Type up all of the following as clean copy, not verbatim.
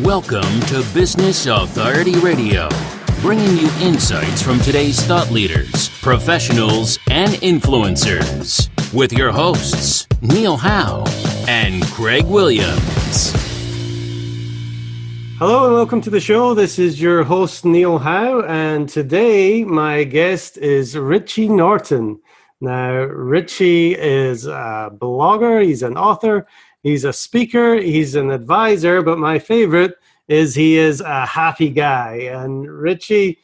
Welcome to Business Authority Radio, bringing you insights from today's thought leaders, professionals, and influencers. With your hosts, Neil Howe and Craig Williams. Hello and welcome to the show. This is your host, Neil Howe, and today my guest is Richie Norton. Now, Richie is a blogger, he's an author, he's a speaker, he's an advisor, but my favorite is he is a happy guy. And Richie,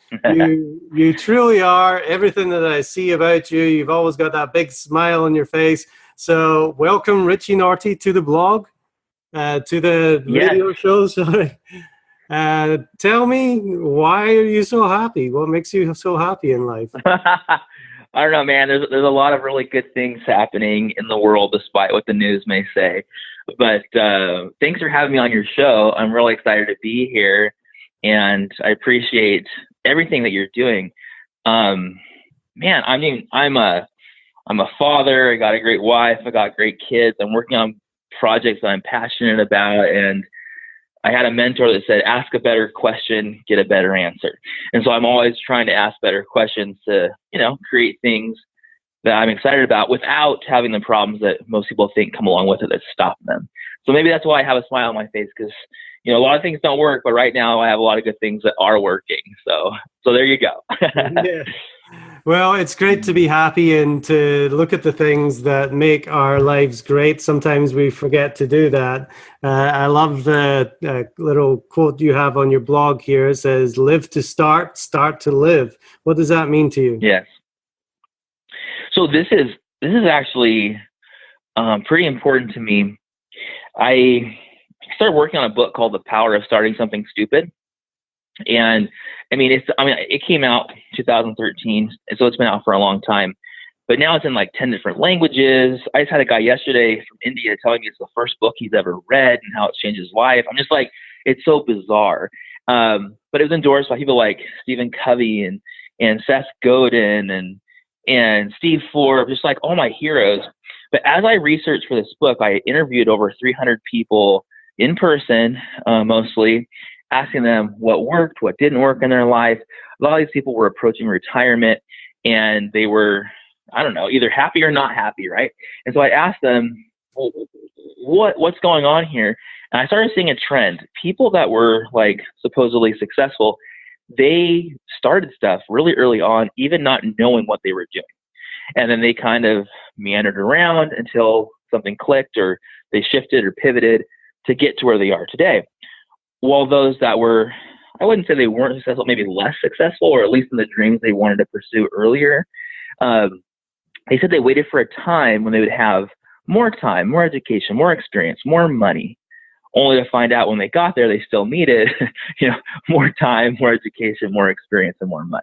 you truly are everything that I see about you. You've always got that big smile on your face. So welcome, Richie Norton, to the blog, to the radio show. Sorry. Tell me, why are you so happy? What makes you so happy in life? I don't know, man. There's a lot of really good things happening in the world, despite what the news may say. But thanks for having me on your show. I'm really excited to be here, and I appreciate everything that you're doing. Man, I mean, I'm a father. I got a great wife. I got great kids. I'm working on projects that I'm passionate about, and I had a mentor that said, ask a better question, get a better answer. And so I'm always trying to ask better questions to, create things that I'm excited about without having the problems that most people think come along with it that stop them. So maybe that's why I have a smile on my face, because, a lot of things don't work, but right now I have a lot of good things that are working. So there you go. Yeah. Well, it's great to be happy and to look at the things that make our lives great. Sometimes we forget to do that. I love the little quote you have on your blog here. It says, live to start, start to live. What does that mean to you? Yes. So this is actually pretty important to me. I started working on a book called The Power of Starting Something Stupid. And it came out 2013, and so it's been out for a long time. But now it's in like 10 different languages. I just had a guy yesterday from India telling me it's the first book he's ever read and how it's changed his life. I'm just like, it's so bizarre. But it was endorsed by people like Stephen Covey and Seth Godin and Steve Forbes, just like all my heroes. But as I researched for this book, I interviewed over 300 people in person, mostly, asking them what worked, what didn't work in their life. A lot of these people were approaching retirement, and they were, either happy or not happy, right? And so I asked them, well, what's going on here? And I started seeing a trend. People that were like supposedly successful, they started stuff really early on, even not knowing what they were doing. And then they kind of meandered around until something clicked, or they shifted or pivoted to get to where they are today. While those that were, I wouldn't say they weren't successful, maybe less successful, or at least in the dreams they wanted to pursue earlier, they said they waited for a time when they would have more time, more education, more experience, more money, only to find out when they got there, they still needed, more time, more education, more experience, and more money.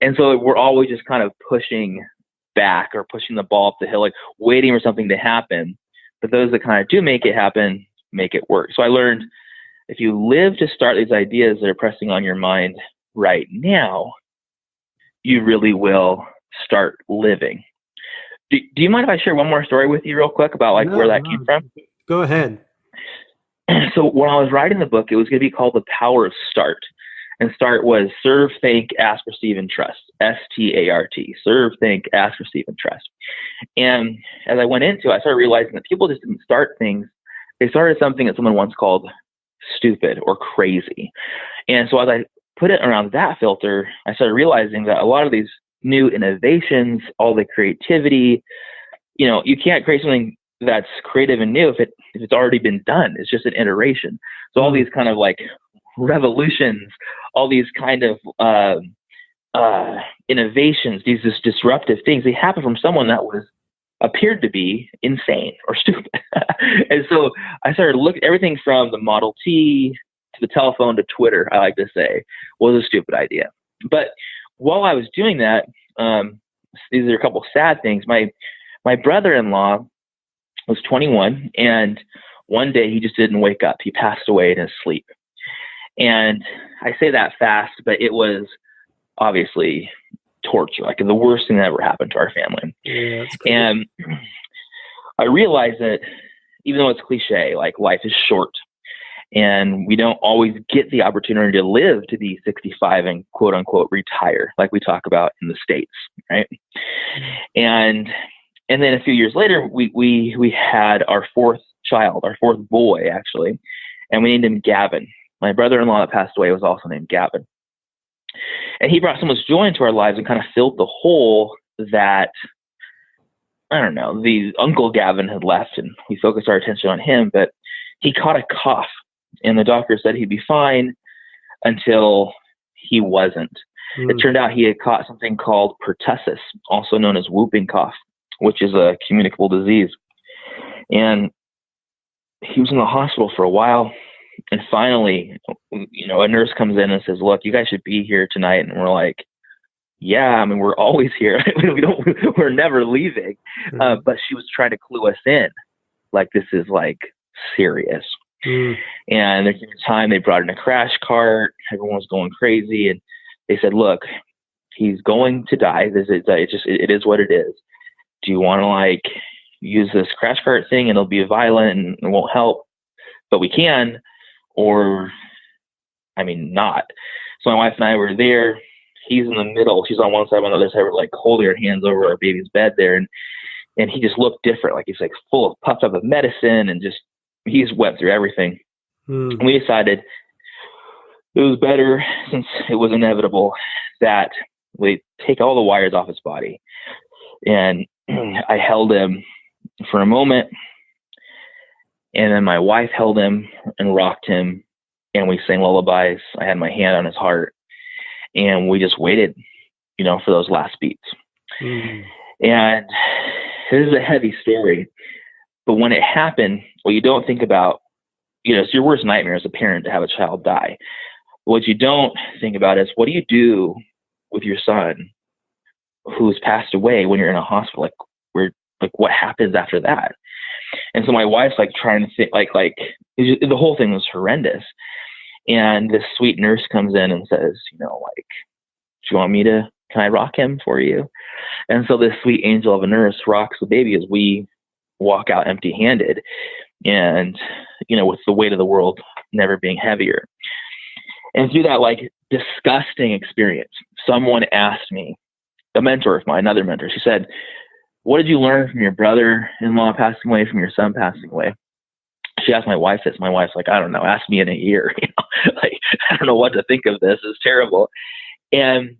And so we're always just kind of pushing back or pushing the ball up the hill, like waiting for something to happen. But those that kind of do make it happen, make it work. So I learned, if you live to start these ideas that are pressing on your mind right now, you really will start living. Do you mind if I share one more story with you real quick about where that came from? Go ahead. So when I was writing the book, it was going to be called The Power of Start. And START was serve, think, ask, receive, and trust. START. Serve, think, ask, receive, and trust. And as I went into it, I started realizing that people just didn't start things. They started something that someone once called stupid or crazy. And so as I put it around that filter, I started realizing that a lot of these new innovations, all the creativity, you can't create something that's creative and new if it's already been done. It's just an iteration. So all these kind of like revolutions, all these kind of innovations, these disruptive things, they happen from someone that appeared to be insane or stupid. And so I started looking, everything from the Model T to the telephone to Twitter, I like to say, was a stupid idea. But while I was doing that, these are a couple sad things. My brother-in-law was 21, and one day he just didn't wake up. He passed away in his sleep. And I say that fast, but it was obviously torture, like the worst thing that ever happened to our family. Yeah, and I realized that even though it's cliche, like life is short. And we don't always get the opportunity to live to be 65 and quote unquote retire, like we talk about in the States, right? And then a few years later, we had our fourth child, our fourth boy actually, and we named him Gavin. My brother-in-law that passed away was also named Gavin. And he brought so much joy into our lives and kind of filled the hole that, I don't know, the Uncle Gavin had left, and we focused our attention on him, but he caught a cough, and the doctor said he'd be fine until he wasn't. It turned out he had caught something called pertussis, also known as whooping cough, which is a communicable disease. And he was in the hospital for a while. And finally, a nurse comes in and says, look, you guys should be here tonight. And we're like, yeah, I mean, we're always here. We're never leaving. But she was trying to clue us in. Like, this is like serious. And there came a time they brought in a crash cart. Everyone was going crazy. And they said, look, he's going to die. It is what it is. Do you want to use this crash cart thing and it'll be violent and it won't help, but we can, or, not. So my wife and I were there. He's in the middle. She's on one side, on the other side. We're holding our hands over our baby's bed there. And he just looked different. He's full of puffed up of medicine and he's wet through everything. And we decided it was better, since it was inevitable, that we take all the wires off his body. And I held him for a moment, and then my wife held him and rocked him, and we sang lullabies. I had my hand on his heart, and we just waited, for those last beats. And this is a heavy story, but when it happened, what you don't think about, it's your worst nightmare as a parent to have a child die. What you don't think about is, what do you do with your son who's passed away when you're in a hospital? What happens after that? And so my wife's trying to think, the whole thing was horrendous. And this sweet nurse comes in and says, do you want me to, can I rock him for you? And so this sweet angel of a nurse rocks the baby as we walk out empty handed, and, with the weight of the world never being heavier. And through that disgusting experience, someone asked me, a mentor of mine, another mentor, she said, what did you learn from your brother-in-law passing away, from your son passing away? She asked my wife this. My wife's I don't know, ask me in a year. I don't know what to think of this. It's terrible. And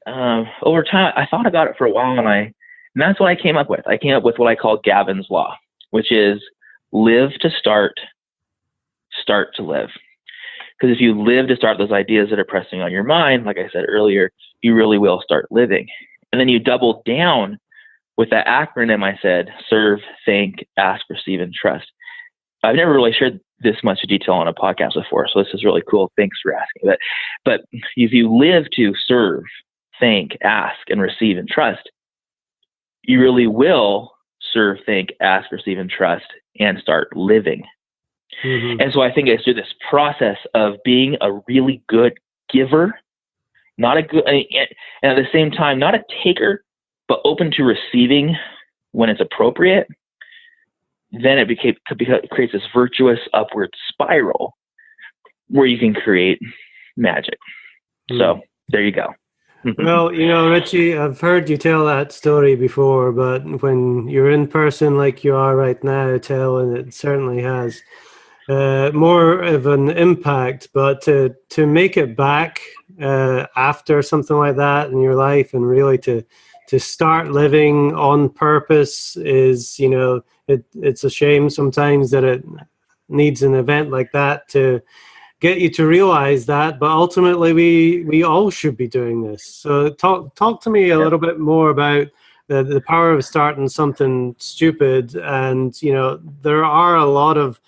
over time, I thought about it for a while, and that's what I came up with. I came up with what I call Gavin's Law, which is live to start to live. Because if you live to start those ideas that are pressing on your mind, like I said earlier, you really will start living. And then you double down with that acronym I said: serve, think, ask, receive, and trust. I've never really shared this much detail on a podcast before, so this is really cool. Thanks for asking. But if you live to serve, think, ask, and receive, and trust, you really will serve, think, ask, receive, and trust, and start living. And so I think it's through this process of being a really good giver, and at the same time, not a taker, but open to receiving when it's appropriate, then it creates this virtuous upward spiral where you can create magic. So there you go. Well, Richie, I've heard you tell that story before, but when you're in person like you are right now telling it, certainly has more of an impact. But to make it back after something like that in your life, and really to start living on purpose is, it's a shame sometimes that it needs an event like that to get you to realize that. But ultimately, we all should be doing this. So talk to me a little bit more about the power of starting something stupid. And, there are a lot of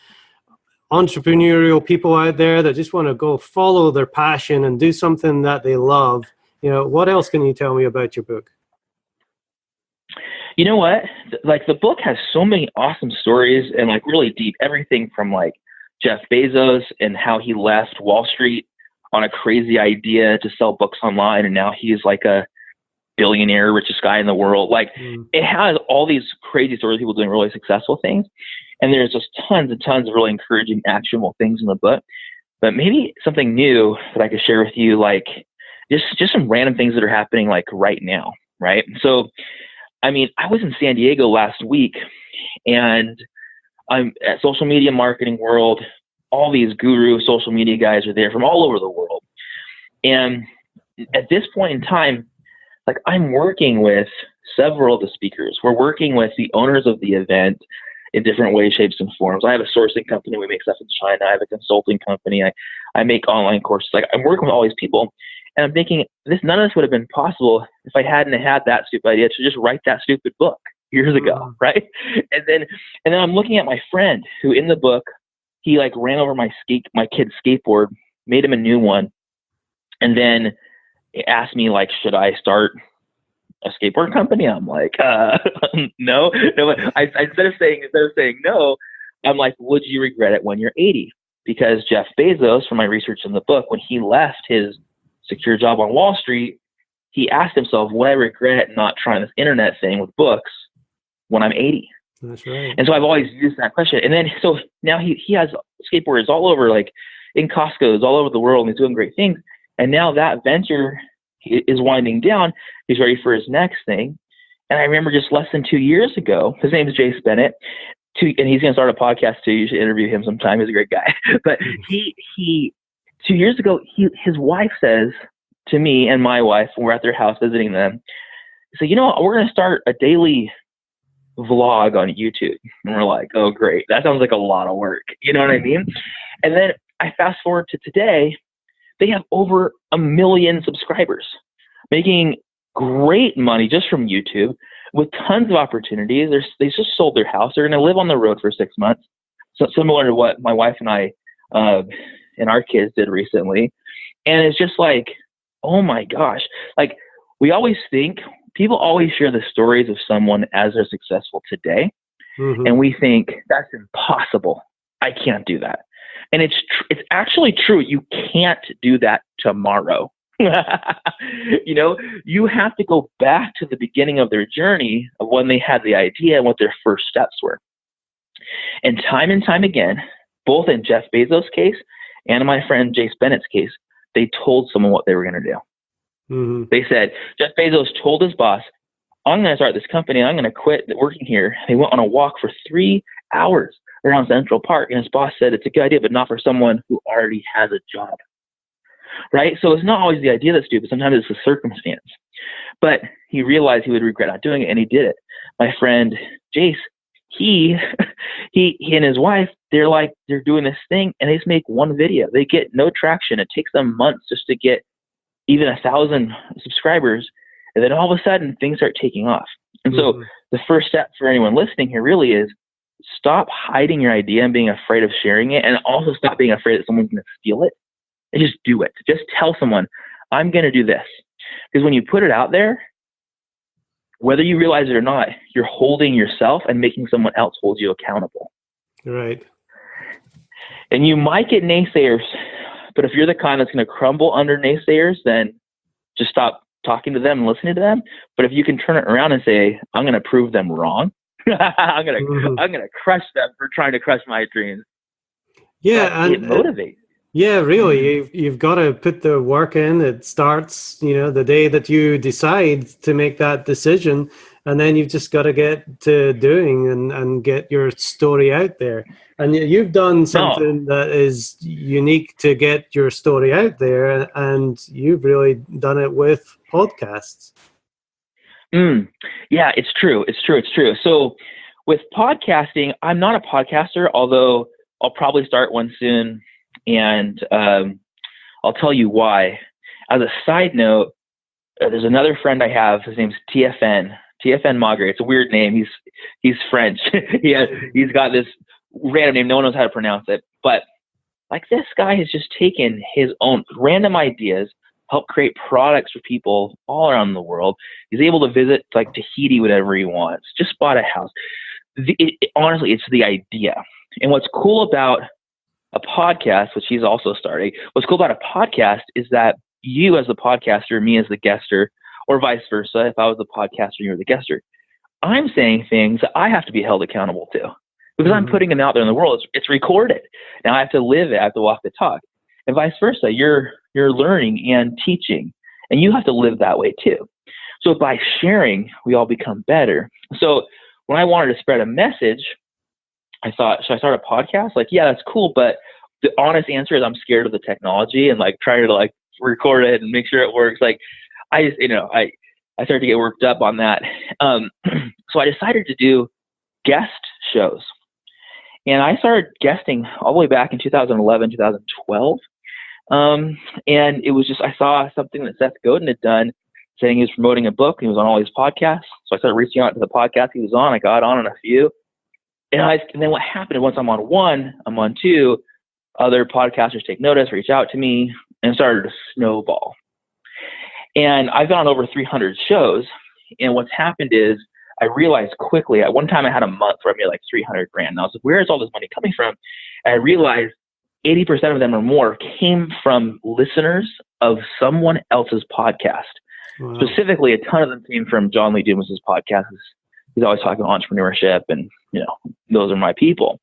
entrepreneurial people out there that just want to go follow their passion and do something that they love. What else can you tell me about your book? You know what? The book has so many awesome stories and really deep, everything from Jeff Bezos and how he left Wall Street on a crazy idea to sell books online, and now he's a billionaire, richest guy in the world. It has all these crazy stories, people doing really successful things. And there's just tons and tons of really encouraging, actionable things in the book. But maybe something new that I could share with you, like just some random things that are happening like right now, right? So, I mean, I was in San Diego last week, and I'm at Social Media Marketing World. All these guru social media guys are there from all over the world. And at this point in time, like, I'm working with several of the speakers. We're working with the owners of the event in different ways, shapes, and forms. I have a sourcing company. We make stuff in China. I have a consulting company. I make online courses. Like, I'm working with all these people, and I'm thinking none of this would have been possible if I hadn't had that stupid idea to just write that stupid book years ago, right? And then I'm looking at my friend who, in the book, he like ran over my kid's skateboard, made him a new one, and then asked me, like, should I start a skateboard company? I'm like, no. Instead of saying no, I'm like, would you regret it when you're 80? Because Jeff Bezos, from my research in the book, when he left his secure job on Wall Street, he asked himself, would I regret not trying this internet thing with books when I'm 80? That's right. And so I've always used that question. And then, so now he has skateboarders all over, like in Costco's all over the world, and he's doing great things. And now that venture is winding down. He's ready for his next thing. And I remember just less than 2 years ago, his name is Jace Bennett, and he's going to start a podcast too. You should interview him sometime. He's a great guy. But he 2 years ago, his wife says to me and my wife, when we're at their house visiting them, so, you know, we're going to start a daily vlog on YouTube. And we're like, oh, great. That sounds like a lot of work. You know what I mean? And then I fast forward to today. They have over 1 million subscribers, making great money just from YouTube, with tons of opportunities. They just sold their house. They're going to live on the road for 6 months. So similar to what my wife and I and our kids did recently. And it's just like, oh my gosh. Like, we always think, people always share the stories of someone as they're successful today. Mm-hmm. And we think that's impossible. I can't do that. And it's actually true. You can't do that tomorrow. You know, you have to go back to the beginning of their journey of when they had the idea and what their first steps were. And time again, both in Jeff Bezos' case and in my friend Jace Bennett's case, they told someone what they were going to do. Mm-hmm. They said, Jeff Bezos told his boss, I'm going to start this company. I'm going to quit working here. They went on a walk for 3 hours around Central Park, and his boss said, it's a good idea, but not for someone who already has a job. Right? So it's not always the idea that's stupid. Sometimes it's the circumstance. But he realized he would regret not doing it, and he did it. My friend Jace, he and his wife, they're doing this thing, and they just make one video. They get no traction. It takes them months just to get even 1,000 subscribers, and then all of a sudden things start taking off. And so the first step for anyone listening here really is stop hiding your idea and being afraid of sharing it, and also stop being afraid that someone's going to steal it, and just do it. Just tell someone, I'm going to do this. Because when you put it out there, whether you realize it or not, you're holding yourself and making someone else hold you accountable. Right. And you might get naysayers, but if you're the kind that's going to crumble under naysayers, then just stop talking to them and listening to them. But if you can turn it around and say, I'm going to prove them wrong, I'm going to crush them for trying to crush my dreams. Yeah, it motivates. Yeah, really. You've got to put the work in. It starts, the day that you decide to make that decision, and then you've just got to get to doing and get your story out there. And you've done something that is unique to get your story out there, and you've really done it with podcasts. Yeah, it's true. So with podcasting, I'm not a podcaster, although I'll probably start one soon. And I'll tell you why. As a side note, there's another friend I have. His name's TFN Magre. It's a weird name. He's French. He's got this random name. No one knows how to pronounce it. But like, this guy has just taken his own random ideas, helped create products for people all around the world. He's able to visit like Tahiti whenever he wants. Just bought a house. Honestly, it's the idea. And what's cool about a podcast, which he's also starting, what's cool about a podcast is that you as the podcaster, me as the guester, or vice versa, if I was the podcaster and you're the guester, I'm saying things that I have to be held accountable to. because I'm putting them out there in the world. It's recorded. Now I have to live it. I have to walk the talk, and vice versa. You're learning and teaching, and you have to live that way too. So by sharing, we all become better. So when I wanted to spread a message, I thought, should I start a podcast? Like, yeah, that's cool, but the honest answer is I'm scared of the technology and like trying to like record it and make sure it works. Like, I just, I started to get worked up on that. So I decided to do guest shows, and I started guesting all the way back in 2011, 2012. And it was just, I saw something that Seth Godin had done, saying he was promoting a book. He was on all these podcasts. So I started reaching out to the podcast he was on. I got on a few. And then what happened, once I'm on one, I'm on two, other podcasters take notice, reach out to me, and it started to snowball. And I've been on over 300 shows. And what's happened is I realized quickly, at one time I had a month where I made like $300,000. And I was like, where is all this money coming from? And I realized 80% of them or more came from listeners of someone else's podcast. Wow. Specifically, a ton of them came from John Lee Dumas's podcast. He's always talking entrepreneurship, and those are my people.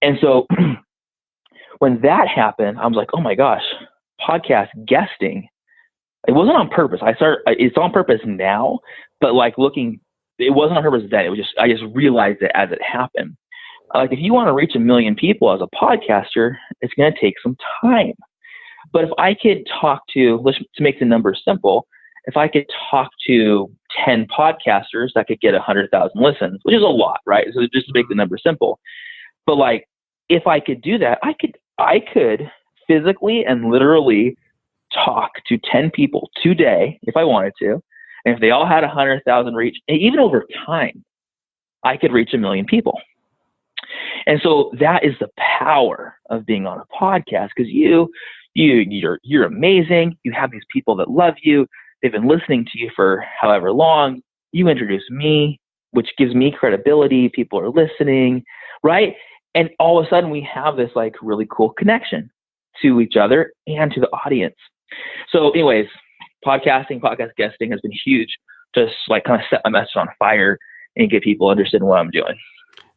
And so when that happened, I was like, oh my gosh, podcast guesting. It wasn't on purpose. It's on purpose now, but like it wasn't on purpose then. It was just, I just realized it as it happened. Like, if you want to reach 1 million people as a podcaster, it's going to take some time. But if I could talk to make the numbers simple, if I could talk to 10 podcasters, that could get 100,000 listens, which is a lot, right? So just to make the numbers simple. But like, if I could do that, I could physically and literally talk to 10 people today if I wanted to. And if they all had 100,000 reach, and even over time, I could reach 1 million people. And so that is the power of being on a podcast, because you're amazing. You have these people that love you. They've been listening to you for however long. You introduce me, which gives me credibility. People are listening, right? And all of a sudden we have this like really cool connection to each other and to the audience. So anyways, podcast guesting has been huge. Just like kind of set my message on fire and get people interested in what I'm doing.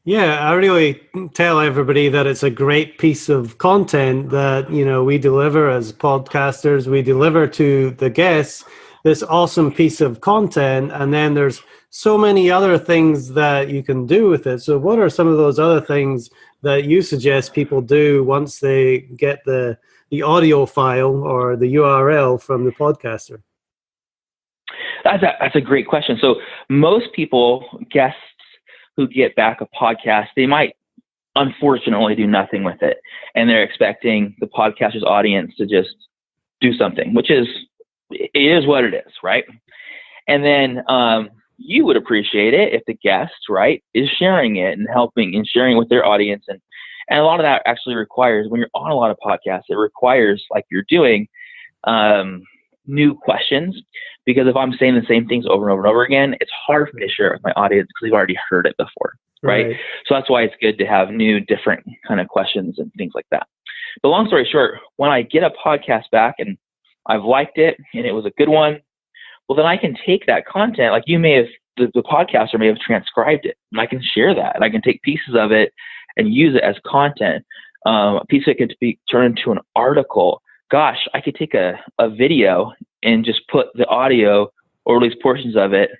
Yeah, I really tell everybody that it's a great piece of content that, we deliver as podcasters. We deliver to the guests this awesome piece of content, and then there's so many other things that you can do with it. So what are some of those other things that you suggest people do once they get the audio file or the URL from the podcaster? That's a great question. So most people, guests who get back a podcast, they might unfortunately do nothing with it, and they're expecting the podcaster's audience to just do something, which is, it is what it is, right? And then you would appreciate it if the guest, right, is sharing it and helping and sharing with their audience. And a lot of that actually requires, when you're on a lot of podcasts, it requires, like you're doing, new questions, because if I'm saying the same things over and over and over again, it's hard for me to share it with my audience because they've already heard it before, right? So that's why it's good to have new, different kind of questions and things like that. But long story short, when I get a podcast back and I've liked it and it was a good one, well, then I can take that content, like you may have, the podcaster may have transcribed it, and I can share that, and I can take pieces of it and use it as content. A piece of it could be turned into an article. Gosh, I could take a video and just put the audio, or at least portions of it,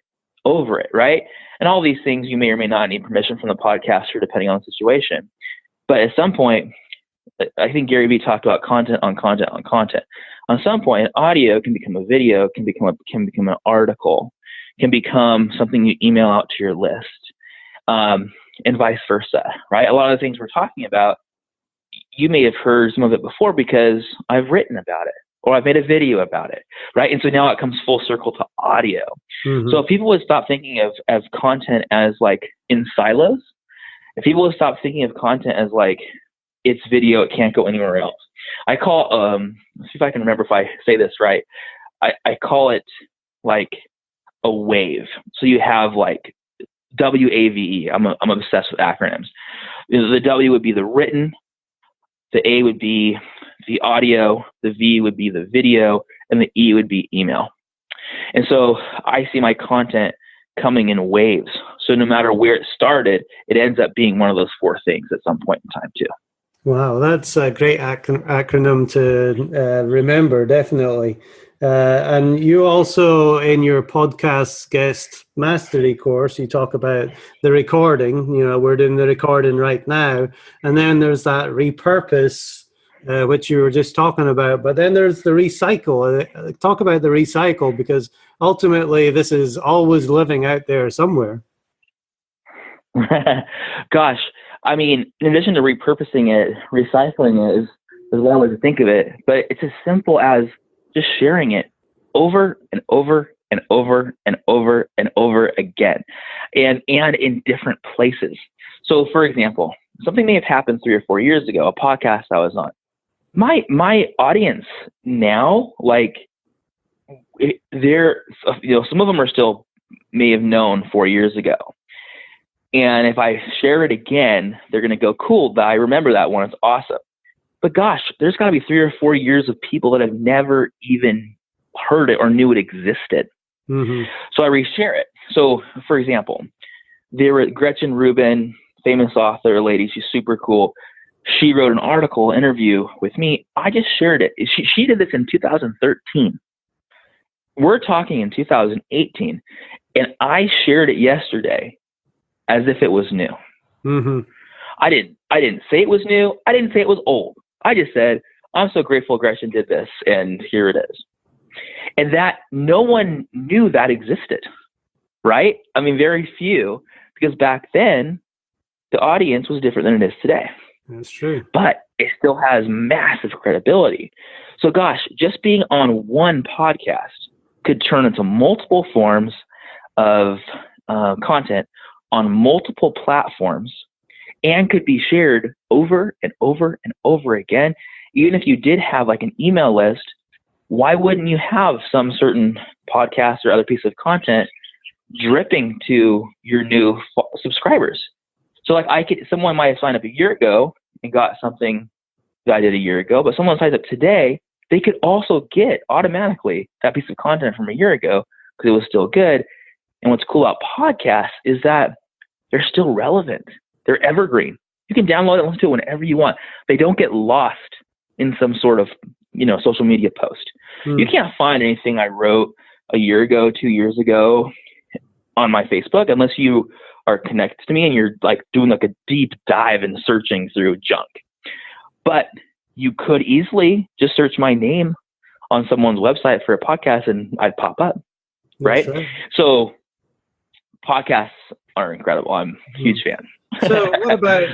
over it, right? And all these things, you may or may not need permission from the podcaster, depending on the situation. But at some point, I think Gary Vee talked about content on content on content. On some point, audio can become a video, can become an article, can become something you email out to your list, and vice versa, right? A lot of the things we're talking about, you may have heard some of it before because I've written about it, or I've made a video about it, right? And so now it comes full circle to audio. So if people would stop thinking of content as like in silos, if people would stop thinking of content as like, it's video, it can't go anywhere else. I call, let's see if I can remember if I say this right. I call it like a wave. So you have like WAVE. I'm obsessed with acronyms. The W would be the written, the A would be the audio, the V would be the video, and the E would be email. And so I see my content coming in waves. So no matter where it started, it ends up being one of those 4 things at some point in time too. Wow, that's a great acronym to remember, definitely. And you also, in your podcast guest mastery course, you talk about the recording. We're doing the recording right now. And then there's that repurpose, which you were just talking about. But then there's the recycle. Talk about the recycle, because ultimately this is always living out there somewhere. Gosh. I mean, in addition to repurposing it, recycling it is one way to think of it. But it's as simple as just sharing it over and over and over and over and over again, and in different places. So, for example, something may have happened 3 or 4 years ago, a podcast I was on. My audience now, like, they're, some of them are still may have known 4 years ago. And if I share it again, they're going to go, cool, I remember that one. It's awesome. But gosh, there's got to be 3 or 4 years of people that have never even heard it or knew it existed. Mm-hmm. So I reshare it. So, for example, there were Gretchen Rubin, famous author lady. She's super cool. She wrote an article, interview with me. I just shared it. She did this in 2013. We're talking in 2018. And I shared it yesterday as if it was new. Mm-hmm. I didn't say it was new. I didn't say it was old. I just said, I'm so grateful Gretchen did this, and here it is. And that no one knew that existed, right? I mean, very few, because back then the audience was different than it is today. That's true. But it still has massive credibility. So gosh, just being on one podcast could turn into multiple forms of content on multiple platforms, and could be shared over and over and over again. Even if you did have like an email list, why wouldn't you have some certain podcast or other piece of content dripping to your new subscribers? So like someone might have signed up a year ago and got something that I did a year ago, but someone signs up today, they could also get automatically that piece of content from a year ago because it was still good. And what's cool about podcasts is that they're still relevant. They're evergreen. You can download it and listen to it whenever you want. They don't get lost in some sort of, social media post. You can't find anything I wrote a year ago, 2 years ago on my Facebook unless you are connected to me and you're like doing like a deep dive and searching through junk. But you could easily just search my name on someone's website for a podcast and I'd pop up, right? Right. So podcasts are incredible. I'm a huge fan. So what about,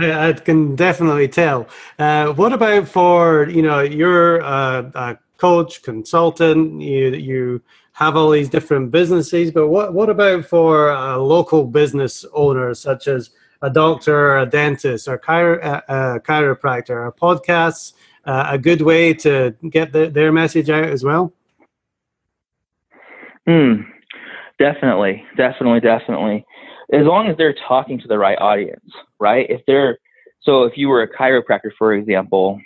I can definitely tell, what about for, you're a coach, consultant, you have all these different businesses, but what about for a local business owner, such as a doctor, a dentist, or a chiropractor? Are podcasts a good way to get their message out as well? Definitely. As long as they're talking to the right audience, right? If you were a chiropractor, for example,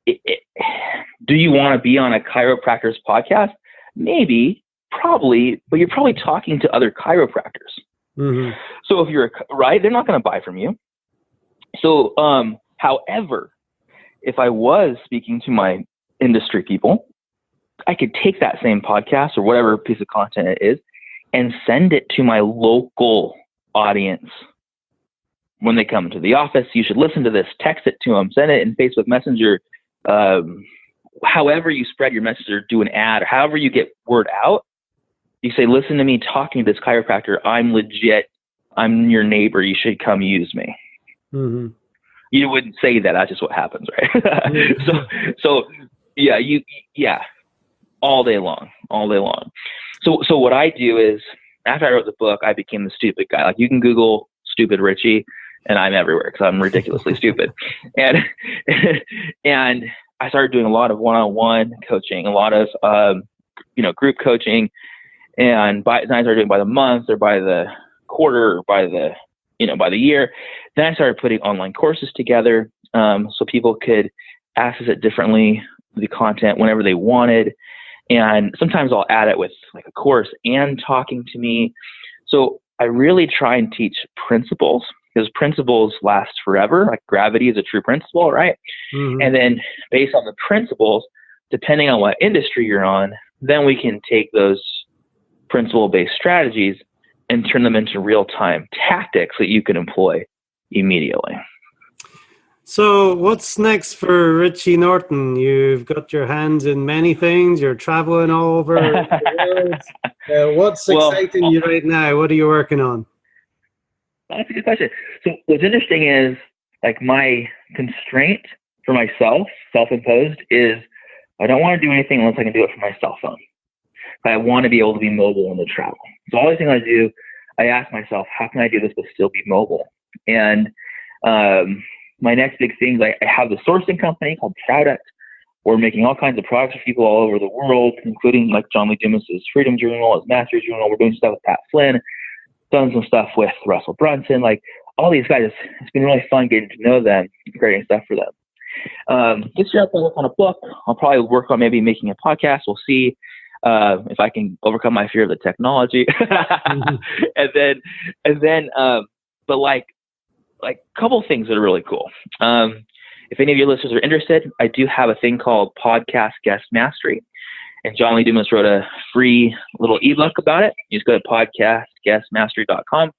do you want to be on a chiropractor's podcast? Maybe, probably, but you're probably talking to other chiropractors. Mm-hmm. So if you're right, they're not going to buy from you. So, however, if I was speaking to my industry people, I could take that same podcast or whatever piece of content it is and send it to my local audience. When they come to the office, you should listen to this, text it to them, send it in Facebook Messenger, however you spread your message or do an ad, or however you get word out. You say, listen to me talking to this chiropractor. I'm legit. I'm your neighbor. You should come use me. Mm-hmm. You wouldn't say that. That's just what happens, right? So yeah, all day long. So what I do is, after I wrote the book, I became the stupid guy. Like, you can Google stupid Richie, and I'm everywhere because I'm ridiculously stupid. And I started doing a lot of one-on-one coaching, a lot of group coaching, and then I started doing by the month or by the quarter or by the year. Then I started putting online courses together so people could access it differently, the content whenever they wanted. And sometimes I'll add it with like a course and talking to me. So I really try and teach principles, because principles last forever. Like gravity is a true principle, right? Mm-hmm. And then based on the principles, depending on what industry you're on, then we can take those principle-based strategies and turn them into real-time tactics that you can employ immediately. So what's next for Richie Norton? You've got your hands in many things. You're traveling all over the world. What's exciting you right now? What are you working on? That's a good question. So what's interesting is, like, my constraint for myself, self-imposed, is I don't want to do anything unless I can do it from my cell phone. I want to be able to be mobile in the travel. So all the things I do, I ask myself, how can I do this but still be mobile? And my next big thing is I have the sourcing company called Product. We're making all kinds of products for people all over the world, including like John Lee Dumas's Freedom Journal, his Mastery Journal. We're doing stuff with Pat Flynn, done some stuff with Russell Brunson. Like all these guys, it's been really fun getting to know them, creating stuff for them. This year I'll work on a book. I'll probably work on maybe making a podcast. We'll see if I can overcome my fear of the technology. and then, but like a couple things that are really cool. If any of your listeners are interested, I do have a thing called Podcast Guest Mastery. And John Lee Dumas wrote a free little ebook about it. You just go to podcastguestmastery.com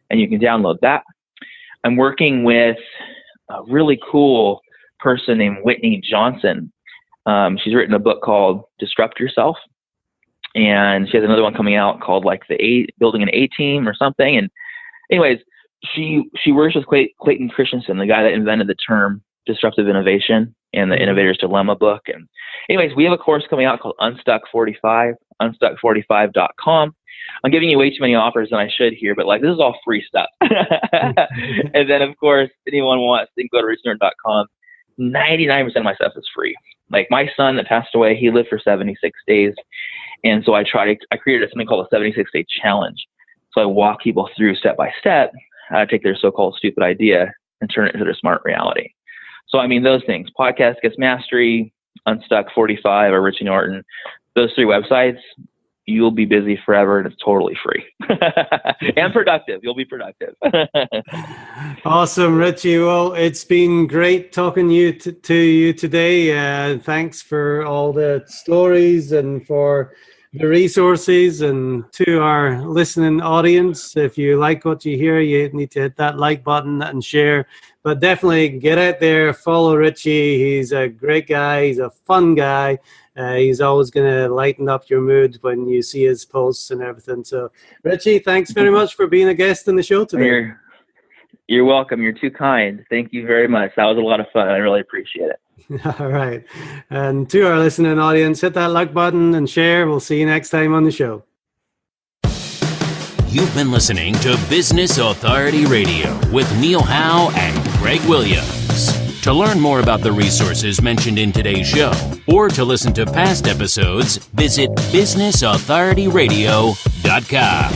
and you can download that. I'm working with a really cool person named Whitney Johnson. She's written a book called Disrupt Yourself. And she has another one coming out called like Building an A-Team or something. And anyways, she works with Clayton Christensen, the guy that invented the term disruptive innovation and the Innovator's Dilemma book. And anyways, we have a course coming out called Unstuck 45, unstuck45.com. I'm giving you way too many offers than I should here, but like this is all free stuff. And then of course, anyone wants, they can go to richienorton.com. 99% of my stuff is free. Like my son that passed away, he lived for 76 days. And so I created something called a 76-day challenge. So I walk people through step by step how to take their so-called stupid idea and turn it into their smart reality. So, I mean, those things, Podcast Guest Mastery, Unstuck 45, or Richie Norton, those three websites, you'll be busy forever and it's totally free and productive. You'll be productive. Awesome, Richie. Well, it's been great talking to you today. Thanks for all the stories and for the resources, and to our listening audience. If you like what you hear, you need to hit that like button and share. But definitely get out there, follow Richie. He's a great guy. He's a fun guy. He's always going to lighten up your mood when you see his posts and everything. So, Richie, thanks very much for being a guest on the show today. You're welcome. You're too kind. Thank you very much. That was a lot of fun. I really appreciate it. All right. And to our listening audience, hit that like button and share. We'll see you next time on the show. You've been listening to Business Authority Radio with Neil Howe and Greg Williams. To learn more about the resources mentioned in today's show or to listen to past episodes, visit businessauthorityradio.com.